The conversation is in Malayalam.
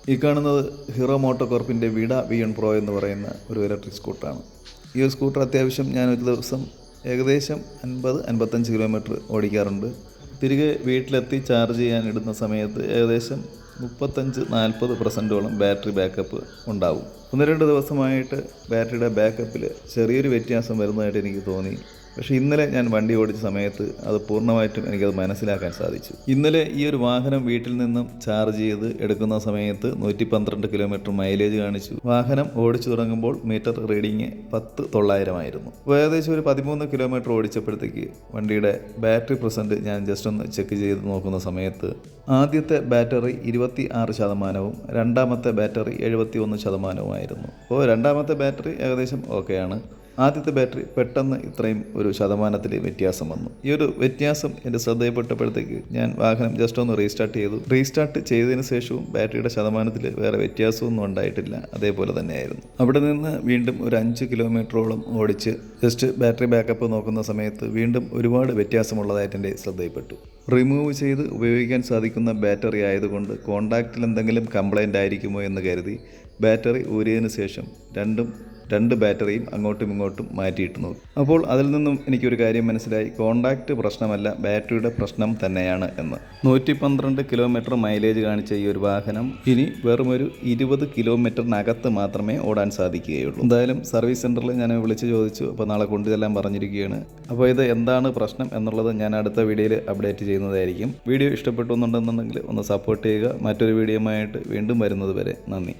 ഈ കാണുന്നത് ഹീറോ മോട്ടോകോർപ്പിൻ്റെ വിഡ V1 പ്രോ എന്ന് പറയുന്ന ഒരു ഇലക്ട്രിക് സ്കൂട്ടറാണ്. ഈ ഒരു സ്കൂട്ടർ അത്യാവശ്യം ഞാനൊരു ദിവസം ഏകദേശം 50-55 കിലോമീറ്റർ ഓടിക്കാറുണ്ട്. തിരികെ വീട്ടിലെത്തി ചാർജ് ചെയ്യാൻ ഇടുന്ന സമയത്ത് ഏകദേശം 35-40% ബാറ്ററി ബാക്കപ്പ് ഉണ്ടാവും. 1-2 ദിവസമായിട്ട് ബാറ്ററിയുടെ ബാക്കപ്പിൽ ചെറിയൊരു വ്യത്യാസം വരുന്നതായിട്ട് എനിക്ക് തോന്നി. പക്ഷേ ഇന്നലെ ഞാൻ വണ്ടി ഓടിച്ച സമയത്ത് അത് പൂർണ്ണമായിട്ടും എനിക്കത് മനസ്സിലാക്കാൻ സാധിച്ചു. ഇന്നലെ ഈ ഒരു വാഹനം വീട്ടിൽ നിന്നും ചാർജ് ചെയ്ത് എടുക്കുന്ന സമയത്ത് 112 കിലോമീറ്റർ മൈലേജ് കാണിച്ചു. വാഹനം ഓടിച്ചു തുടങ്ങുമ്പോൾ മീറ്റർ റീഡിങ് 10,900 ആയിരുന്നു. ഏകദേശം ഒരു 13 കിലോമീറ്റർ ഓടിച്ചപ്പോഴത്തേക്ക് വണ്ടിയുടെ ബാറ്ററി പെർസെൻറ്റ് ഞാൻ ജസ്റ്റ് ഒന്ന് ചെക്ക് ചെയ്ത് നോക്കുന്ന സമയത്ത് ആദ്യത്തെ ബാറ്ററി 26%, രണ്ടാമത്തെ ബാറ്ററി 71%. അപ്പോൾ രണ്ടാമത്തെ ബാറ്ററി ഏകദേശം ഓക്കെയാണ്. ആദ്യത്തെ ബാറ്ററി പെട്ടെന്ന് ഇത്രയും ഒരു ശതമാനത്തിൽ വ്യത്യാസം വന്നു. ഈ ഒരു വ്യത്യാസം എൻ്റെ ശ്രദ്ധയിൽപ്പെട്ടപ്പോഴത്തേക്ക് ഞാൻ വാഹനം ജസ്റ്റ് ഒന്ന് റീസ്റ്റാർട്ട് ചെയ്തതിന് ശേഷവും ബാറ്ററിയുടെ ശതമാനത്തിൽ വേറെ വ്യത്യാസമൊന്നും ഉണ്ടായിട്ടില്ല, അതേപോലെ തന്നെയായിരുന്നു. അവിടെ നിന്ന് വീണ്ടും ഒരു 5 കിലോമീറ്ററോളം ഓടിച്ച് ജസ്റ്റ് ബാറ്ററി ബാക്കപ്പ് നോക്കുന്ന സമയത്ത് വീണ്ടും ഒരുപാട് വ്യത്യാസമുള്ളതായിട്ട് എൻ്റെ ശ്രദ്ധയിൽപ്പെട്ടു. റിമൂവ് ചെയ്ത് ഉപയോഗിക്കാൻ സാധിക്കുന്ന ബാറ്ററി ആയതുകൊണ്ട് കോണ്ടാക്റ്റിൽ എന്തെങ്കിലും കംപ്ലൈൻ്റ് ആയിരിക്കുമോ എന്ന് കരുതി ബാറ്ററി ഊരിയതിന് ശേഷം രണ്ട് ബാറ്ററിയും അങ്ങോട്ടും ഇങ്ങോട്ടും മാറ്റിയിട്ട് നോക്കി. അപ്പോൾ അതിൽ നിന്നും എനിക്കൊരു കാര്യം മനസ്സിലായി, കോണ്ടാക്റ്റ് പ്രശ്നമല്ല, ബാറ്ററിയുടെ പ്രശ്നം തന്നെയാണ് എന്ന്. 112 കിലോമീറ്റർ മൈലേജ് കാണിച്ച ഈ ഒരു വാഹനം ഇനി വെറുമൊരു 20 കിലോമീറ്ററിനകത്ത് മാത്രമേ ഓടാൻ സാധിക്കുകയുള്ളൂ. എന്തായാലും സർവീസ് സെൻറ്ററിൽ ഞാൻ വിളിച്ച് ചോദിച്ചു. അപ്പോൾ നാളെ കൊണ്ടുചെല്ലാൻ പറഞ്ഞിരിക്കുകയാണ്. അപ്പോൾ ഇത് എന്താണ് പ്രശ്നം എന്നുള്ളത് ഞാൻ അടുത്ത വീഡിയോയിൽ അപ്ഡേറ്റ് ചെയ്യുന്നതായിരിക്കും. വീഡിയോ ഇഷ്ടപ്പെട്ടു എന്നുണ്ടെന്നുണ്ടെങ്കിൽ ഒന്ന് സപ്പോർട്ട് ചെയ്യുക. മറ്റൊരു വീഡിയോയുമായിട്ട് വീണ്ടും വരുന്നത് വരെ നന്ദി.